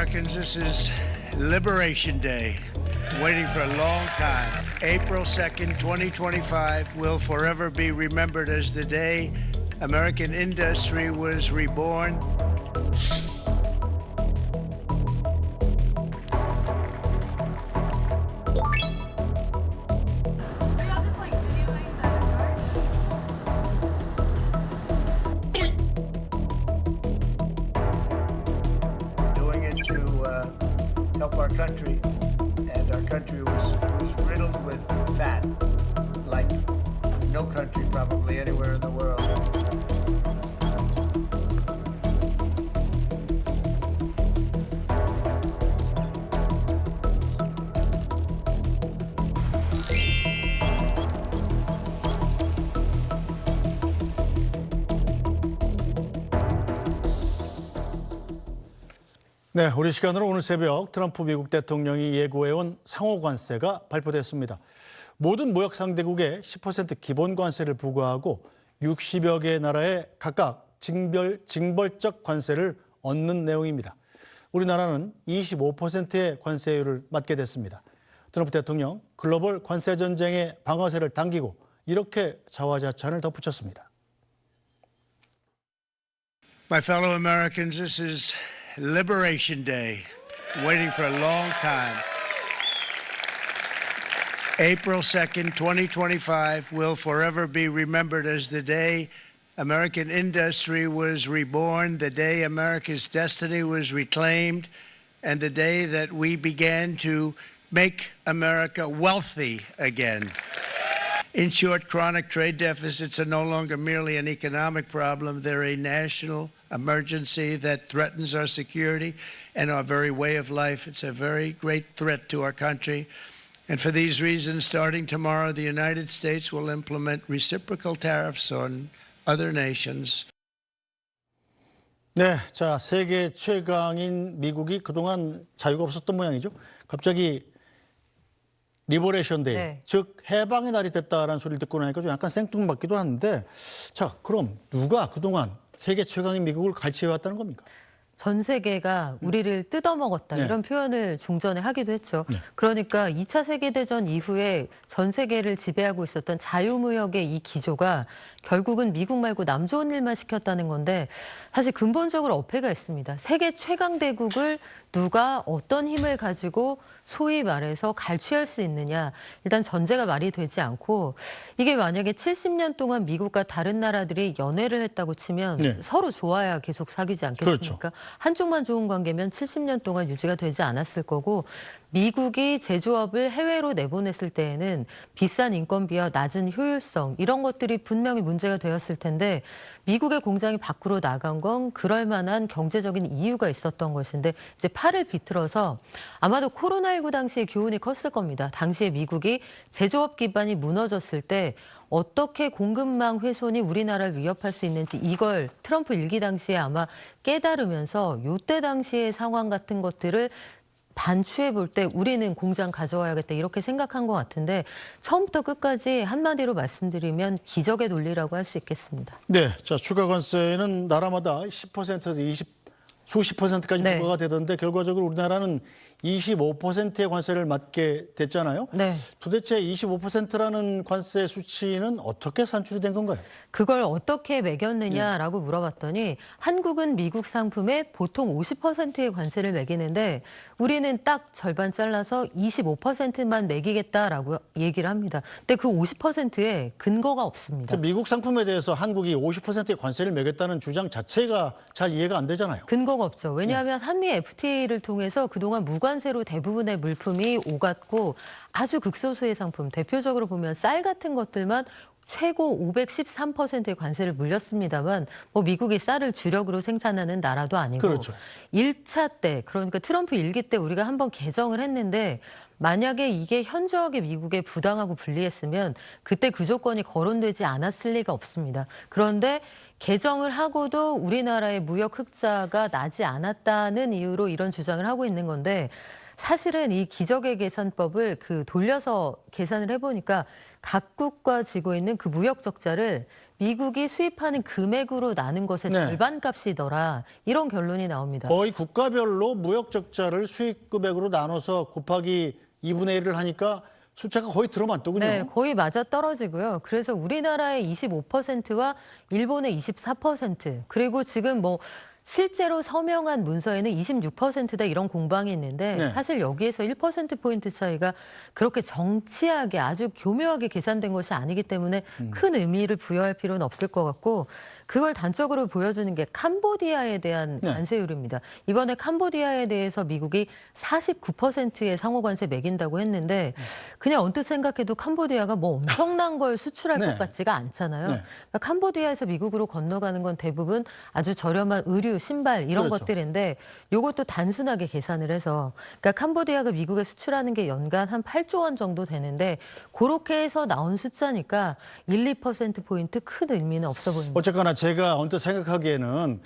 Americans, this is Liberation Day. Waiting for a long time. April 2nd, 2025 will forever be remembered as the day American industry was reborn. Doing it to help our country. And our country was riddled with fat, like no country probably anywhere in the world. 네, 우리 시간으로 오늘 새벽 트럼프 미국 대통령이 예고해온 상호 관세가 발표됐습니다. 모든 무역 상대국에 10% 기본 관세를 부과하고 60여 개 나라에 각각 징벌적 관세를 얻는 내용입니다. 우리나라는 25%의 관세율을 맞게 됐습니다. 트럼프 대통령 글로벌 관세 전쟁의 방아쇠를 당기고 이렇게 자화자찬을 덧붙였습니다. My fellow Americans, this is Liberation Day. Waiting for a long time. April 2nd, 2025 will forever be remembered as the day American industry was reborn, the day America's destiny was reclaimed, and the day that we began to make America wealthy again. In short, chronic trade deficits are no longer merely an economic problem. They're a national emergency that threatens our security and our very way of life. It's a very great threat to our country. And for these reasons, starting tomorrow, the United States will implement reciprocal tariffs on other nations. 네, 자, 세계 최강인 미국이 그동안 자유가 없었던 모양이죠. 갑자기 리버레이션 데이, 네. 즉 해방의 날이 됐다라는 소리를 듣고 나니까 좀 약간 생뚱맞기도 하는데, 자, 그럼 누가 그동안 세계 최강인 미국을 갈취해왔다는 겁니까? 전 세계가 우리를 뜯어먹었다 네. 이런 표현을 종전에 하기도 했죠. 그러니까 2차 세계대전 이후에 전 세계를 지배하고 있었던 자유무역의 이 기조가 결국은 미국 말고 남 좋은 일만 시켰다는 건데 사실 근본적으로 어폐가 있습니다. 세계 최강대국을 누가 어떤 힘을 가지고 소위 말해서 갈취할 수 있느냐. 일단 전제가 말이 되지 않고 이게 만약에 70년 동안 미국과 다른 나라들이 연애를 했다고 치면 네. 서로 좋아야 계속 사귀지 않겠습니까? 그렇죠. 한쪽만 좋은 관계면 70년 동안 유지가 되지 않았을 거고 미국이 제조업을 해외로 내보냈을 때에는 비싼 인건비와 낮은 효율성 이런 것들이 분명히 문제가 되었을 텐데 미국의 공장이 밖으로 나간 건 그럴 만한 경제적인 이유가 있었던 것인데 이제 팔을 비틀어서 아마도 코로나19 당시에 교훈이 컸을 겁니다. 당시에 미국이 제조업 기반이 무너졌을 때 어떻게 공급망 훼손이 우리나라를 위협할 수 있는지 이걸 트럼프 일기 당시에 아마 깨달으면서 요때 당시의 상황 같은 것들을 반추해 볼 때 우리는 공장 가져와야겠다 이렇게 생각한 것 같은데 처음부터 끝까지 한마디로 말씀드리면 기적의 논리라고 할 수 있겠습니다. 네, 자, 추가 관세는 나라마다 10%에서 수십 %까지 네. 부과가 되던데 결과적으로 우리나라는 25%의 관세를 맞게 됐잖아요. 네. 도대체 25%라는 관세 수치는 어떻게 산출이 된 건가요? 그걸 어떻게 매겼느냐라고 물어봤더니 한국은 미국 상품에 보통 50%의 관세를 매기는데 우리는 딱 절반 잘라서 25%만 매기겠다라고 얘기를 합니다. 근데 그 50%에 근거가 없습니다. 미국 상품에 대해서 한국이 50%의 관세를 매겼다는 주장 자체가 잘 이해가 안 되잖아요. 근거가 없죠. 왜냐하면 한미 FTA를 통해서 그동안 무관세로 대부분의 물품이 오갔고 아주 극소수의 상품, 대표적으로 보면 쌀 같은 것들만 최고 513%의 관세를 물렸습니다만 뭐 미국이 쌀을 주력으로 생산하는 나라도 아니고 그렇죠. 1차 때 그러니까 트럼프 일기 때 우리가 한번 개정을 했는데 만약에 이게 현저하게 미국에 부당하고 불리했으면 그때 그 조건이 거론되지 않았을 리가 없습니다. 그런데 개정을 하고도 우리나라의 무역 흑자가 나지 않았다는 이유로 이런 주장을 하고 있는 건데 사실은 이 기적의 계산법을 돌려서 계산을 해보니까 각국과 지고 있는 그 무역 적자를 미국이 수입하는 금액으로 나눈 것의 네. 절반 값이더라. 이런 결론이 나옵니다. 거의 국가별로 무역 적자를 수입 금액으로 나눠서 곱하기 2분의 1을 하니까 숫자가 거의 들어맞더군요. 네, 거의 맞아 떨어지고요. 그래서 우리나라의 25%와 일본의 24%, 그리고 지금 실제로 서명한 문서에는 26%다 이런 공방이 있는데 네. 사실 여기에서 1%포인트 차이가 그렇게 정치하게 아주 교묘하게 계산된 것이 아니기 때문에 큰 의미를 부여할 필요는 없을 것 같고 그걸 단적으로 보여주는 게 캄보디아에 대한 네. 관세율입니다. 이번에 캄보디아에 대해서 미국이 49%의 상호 관세 매긴다고 했는데 그냥 언뜻 생각해도 캄보디아가 엄청난 걸 수출할 네. 것 같지가 않잖아요. 네. 그러니까 캄보디아에서 미국으로 건너가는 건 대부분 아주 저렴한 의류, 신발 이런 그렇죠. 것들인데 이것도 단순하게 계산을 해서 그러니까 캄보디아가 미국에 수출하는 게 연간 한 8조 원 정도 되는데 그렇게 해서 나온 숫자니까 1, 2%포인트 큰 의미는 없어 보입니다. 어쨌거나 제가 언뜻 생각하기에는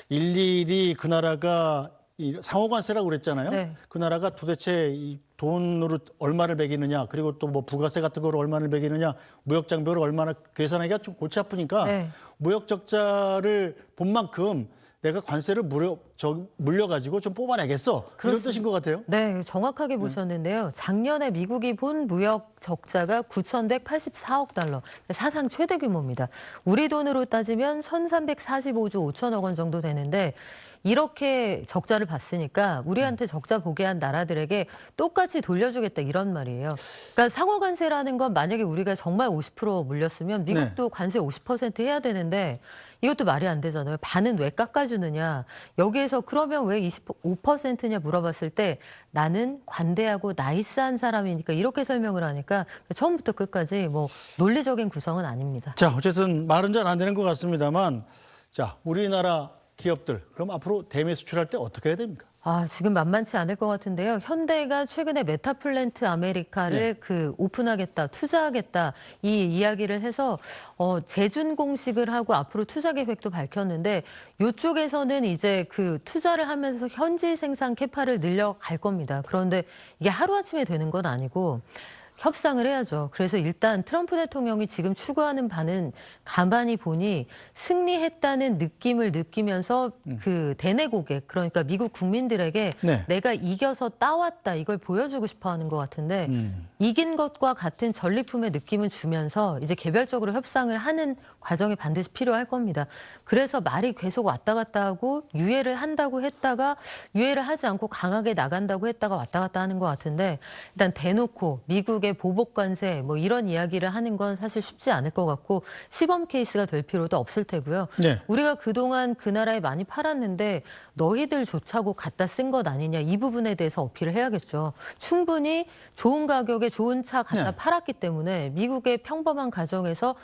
일일이 그 나라가 이 상호관세라고 그랬잖아요. 네. 그 나라가 도대체 이 돈으로 얼마를 매기느냐, 그리고 또 부가세 같은 거로 얼마를 매기느냐, 무역 장벽을 얼마나 계산하기가 좀 골치 아프니까 네. 무역 적자를 본 만큼 내가 관세를 물려가지고 좀 뽑아내겠어. 이런 뜻인 것 같아요. 네, 정확하게 보셨는데요. 작년에 미국이 본 무역 적자가 9,184억 달러, 사상 최대 규모입니다. 우리 돈으로 따지면 1,345조 5천억 원 정도 되는데 이렇게 적자를 봤으니까 우리한테 적자 보게 한 나라들에게 똑같이 돌려주겠다 이런 말이에요. 그러니까 상호관세라는 건 만약에 우리가 정말 50% 물렸으면 미국도 관세 50% 해야 되는데 이것도 말이 안 되잖아요. 반은 왜 깎아주느냐. 여기에서 그러면 왜 25%냐 물어봤을 때 나는 관대하고 나이스한 사람이니까 이렇게 설명을 하니까 처음부터 끝까지 논리적인 구성은 아닙니다. 자, 어쨌든 말은 잘 안 되는 것 같습니다만, 자, 우리나라 기업들 그럼 앞으로 대미 수출할 때 어떻게 해야 됩니까? 지금 만만치 않을 것 같은데요. 현대가 최근에 메타플랜트 아메리카를 오픈하겠다, 투자하겠다 이 이야기를 해서 재준 공식을 하고 앞으로 투자 계획도 밝혔는데 이쪽에서는 이제 투자를 하면서 현지 생산 캐파를 늘려갈 겁니다. 그런데 이게 하루아침에 되는 건 아니고 협상을 해야죠. 그래서 일단 트럼프 대통령이 지금 추구하는 바는 가만히 보니 승리했다는 느낌을 느끼면서 대내 고객, 그러니까 미국 국민들에게 네. 내가 이겨서 따왔다 이걸 보여주고 싶어 하는 것 같은데 이긴 것과 같은 전리품의 느낌을 주면서 이제 개별적으로 협상을 하는 과정이 반드시 필요할 겁니다. 그래서 말이 계속 왔다 갔다 하고 유예를 한다고 했다가 유예를 하지 않고 강하게 나간다고 했다가 왔다 갔다 하는 것 같은데 일단 대놓고 미국의 보복 관세 이런 이야기를 하는 건 사실 쉽지 않을 것 같고 시범 케이스가 될 필요도 없을 테고요. 네. 우리가 그동안 그 나라에 많이 팔았는데 너희들 좋자고 갖다 쓴 것 아니냐 이 부분에 대해서 어필을 해야겠죠. 충분히 좋은 가격에 좋은 차 갖다 네. 팔았기 때문에 미국의 평범한 가정에서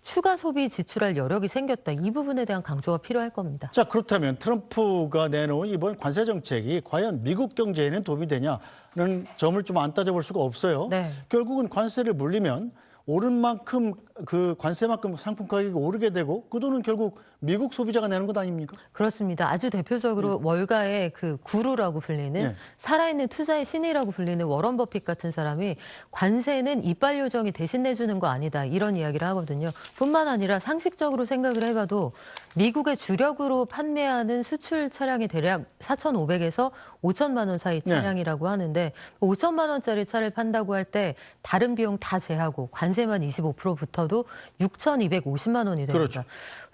추가 소비 지출할 여력이 생겼다. 이 부분에 대한 강조가 필요할 겁니다. 자, 그렇다면 트럼프가 내놓은 이번 관세 정책이 과연 미국 경제에는 도움이 되냐는 점을 좀 안 따져볼 수가 없어요. 네. 결국은 관세를 물리면 오른 만큼 그 관세만큼 상품 가격이 오르게 되고 그 돈은 결국 미국 소비자가 내는 것 아닙니까? 그렇습니다. 아주 대표적으로 월가의 구루라고 불리는 네. 살아있는 투자의 신이라고 불리는 워런 버핏 같은 사람이 관세는 이빨 요정이 대신 내주는 거 아니다 이런 이야기를 하거든요. 뿐만 아니라 상식적으로 생각을 해봐도 미국의 주력으로 판매하는 수출 차량이 대략 4,500에서 5천만 원 사이 차량이라고 하는데 5천만 원짜리 차를 판다고 할 때 다른 비용 다 제하고 관세만 25% 붙어도 6,250만 원이 됩니다. 그렇죠.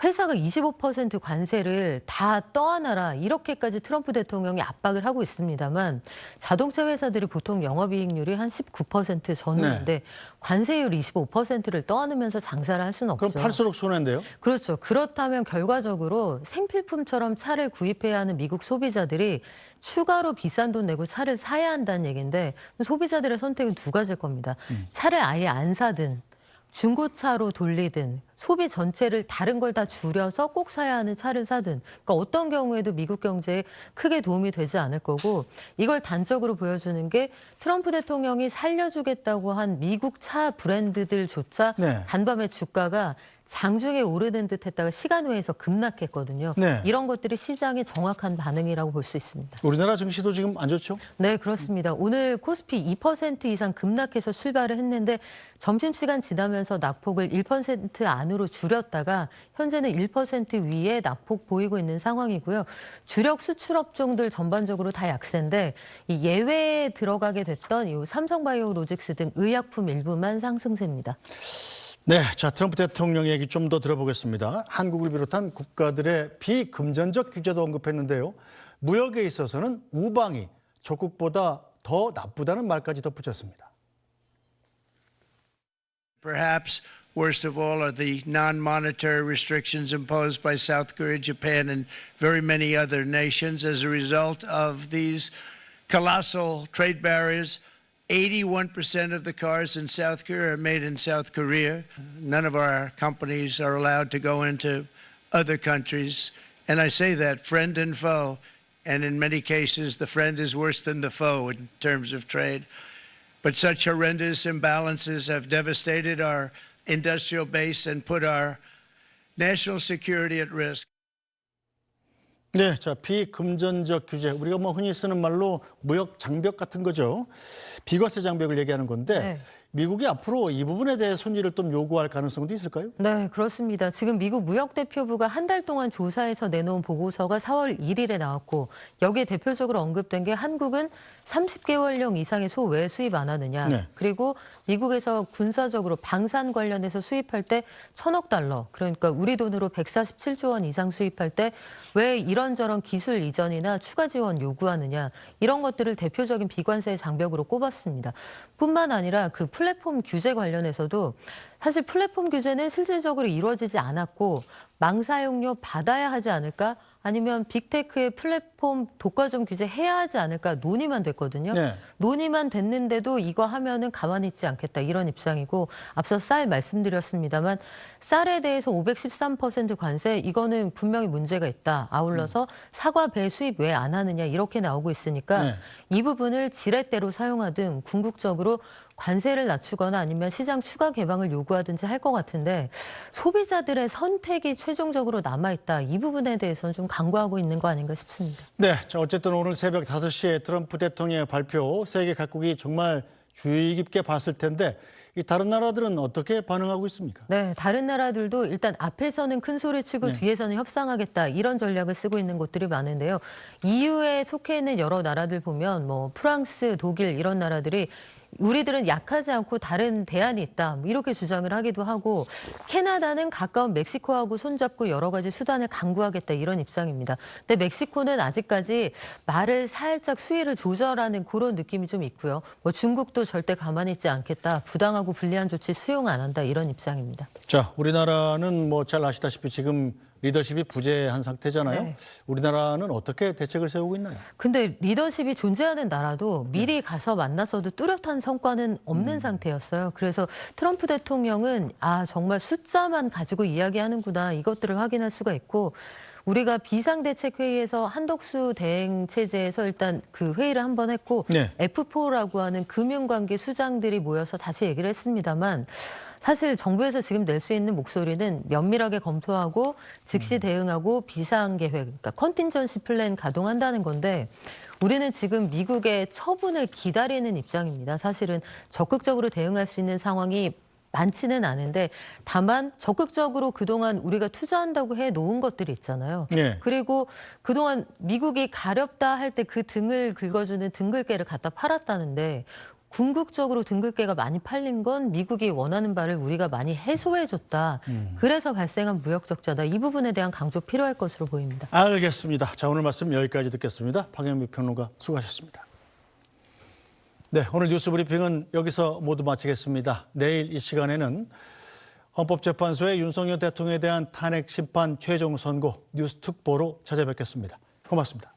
회사가 25% 관세를 다 떠안아라 이렇게까지 트럼프 대통령이 압박을 하고 있습니다만 자동차 회사들이 보통 영업이익률이 한 19% 전후인데 관세율 25%를 떠안으면서 장사를 할 수는 없죠. 그럼 팔수록 손해인데요? 그렇죠. 그렇다면 결과적으로 생필품처럼 차를 구입해야 하는 미국 소비자들이 추가로 비싼 돈 내고 차를 사야 한다는 얘기인데 소비자들의 선택은 두 가지일 겁니다. 차를 아예 안 사든 중고차로 돌리든 소비 전체를 다른 걸 다 줄여서 꼭 사야 하는 차를 사든 그러니까 어떤 경우에도 미국 경제에 크게 도움이 되지 않을 거고 이걸 단적으로 보여주는 게 트럼프 대통령이 살려주겠다고 한 미국 차 브랜드들조차 네. 간밤에 주가가 장중에 오르는 듯 했다가 시간 외에서 급락했거든요. 네. 이런 것들이 시장의 정확한 반응이라고 볼 수 있습니다. 우리나라 증시도 지금 안 좋죠? 네, 그렇습니다. 오늘 코스피 2% 이상 급락해서 출발을 했는데 점심시간 지나면서 낙폭을 1% 안으로 줄였다가 현재는 1% 위에 낙폭 보이고 있는 상황이고요. 주력 수출업종들 전반적으로 다 약세인데 이 예외에 들어가게 됐던 이 삼성바이오로직스 등 의약품 일부만 상승세입니다. 네, 자 트럼프 대통령 얘기 좀 더 들어보겠습니다. 한국을 비롯한 국가들의 비금전적 규제도 언급했는데요. 무역에 있어서는 우방이 적국보다 더 나쁘다는 말까지 덧붙였습니다. Perhaps worst of all are the non-monetary restrictions imposed by South Korea, Japan, and very many other nations as a result of these colossal trade barriers. 81% of the cars in South Korea are made in South Korea. None of our companies are allowed to go into other countries. And I say that friend and foe. And in many cases, the friend is worse than the foe in terms of trade. But such horrendous imbalances have devastated our industrial base and put our national security at risk. 네, 자 비금전적 규제 우리가 뭐 흔히 쓰는 말로 무역 장벽 같은 거죠. 비과세 장벽을 얘기하는 건데 네. 미국이 앞으로 이 부분에 대해 손질을 좀 요구할 가능성도 있을까요? 네, 그렇습니다. 지금 미국 무역대표부가 한 달 동안 조사해서 내놓은 보고서가 4월 1일에 나왔고 여기에 대표적으로 언급된 게 한국은 30개월령 이상의 소외 수입 안 하느냐. 네. 그리고 미국에서 군사적으로 방산 관련해서 수입할 때 1,000억 달러, 그러니까 우리 돈으로 147조 원 이상 수입할 때 왜 이런저런 기술 이전이나 추가 지원 요구하느냐. 이런 것들을 대표적인 비관세의 장벽으로 꼽았습니다. 뿐만 아니라 그 플랫폼 규제 관련해서도 사실 플랫폼 규제는 실질적으로 이루어지지 않았고 망사용료 받아야 하지 않을까? 아니면 빅테크의 플랫폼 독과점 규제 해야 하지 않을까 논의만 됐거든요. 네. 논의만 됐는데도 이거 하면은 가만히 있지 않겠다 이런 입장이고 앞서 쌀 말씀드렸습니다만 쌀에 대해서 513% 관세 이거는 분명히 문제가 있다. 아울러서 사과 배 수입 왜 안 하느냐 이렇게 나오고 있으니까 네. 이 부분을 지렛대로 사용하든 궁극적으로 관세를 낮추거나 아니면 시장 추가 개방을 요구하든지 할 것 같은데 소비자들의 선택이 최종적으로 남아있다. 이 부분에 대해서는 좀 강구하고 있는 거 아닌가 싶습니다. 네, 자 어쨌든 오늘 새벽 5시에 트럼프 대통령의 발표 세계 각국이 정말 주의 깊게 봤을 텐데 이 다른 나라들은 어떻게 반응하고 있습니까? 네, 다른 나라들도 일단 앞에서는 큰 소리 치고 뒤에서는 협상하겠다 이런 전략을 쓰고 있는 곳들이 많은데요. EU에 속해 있는 여러 나라들 보면 뭐 프랑스, 독일 이런 나라들이 우리들은 약하지 않고 다른 대안이 있다 이렇게 주장을 하기도 하고 캐나다는 가까운 멕시코하고 손잡고 여러 가지 수단을 강구하겠다 이런 입장입니다. 근데 멕시코는 아직까지 말을 살짝 수위를 조절하는 그런 느낌이 좀 있고요. 뭐 중국도 절대 가만히 있지 않겠다. 부당하고 불리한 조치 수용 안 한다 이런 입장입니다. 자, 우리나라는 뭐 잘 아시다시피 지금 리더십이 부재한 상태잖아요. 네. 우리나라는 어떻게 대책을 세우고 있나요? 근데 리더십이 존재하는 나라도 미리 가서 만났어도 뚜렷한 성과는 없는 상태였어요. 그래서 트럼프 대통령은 정말 숫자만 가지고 이야기하는구나 이것들을 확인할 수가 있고 우리가 비상대책회의에서 한덕수 대행체제에서 일단 그 회의를 한번 했고 네. F4라고 하는 금융관계 수장들이 모여서 다시 얘기를 했습니다만 사실 정부에서 지금 낼 수 있는 목소리는 면밀하게 검토하고 즉시 대응하고 비상계획, 그러니까 컨틴전시 플랜 가동한다는 건데 우리는 지금 미국의 처분을 기다리는 입장입니다. 사실은 적극적으로 대응할 수 있는 상황이 많지는 않은데 다만 적극적으로 그동안 우리가 투자한다고 해놓은 것들이 있잖아요. 네. 그리고 그동안 미국이 가렵다 할 때 그 등을 긁어주는 등글개를 갖다 팔았다는데 궁극적으로 등글개가 많이 팔린 건 미국이 원하는 바를 우리가 많이 해소해줬다. 그래서 발생한 무역 적자다. 이 부분에 대한 강조 필요할 것으로 보입니다. 알겠습니다. 자, 오늘 말씀 여기까지 듣겠습니다. 박영미 평론가 수고하셨습니다. 네, 오늘 뉴스 브리핑은 여기서 모두 마치겠습니다. 내일 이 시간에는 헌법재판소의 윤석열 대통령에 대한 탄핵 심판 최종 선고 뉴스 특보로 찾아뵙겠습니다. 고맙습니다.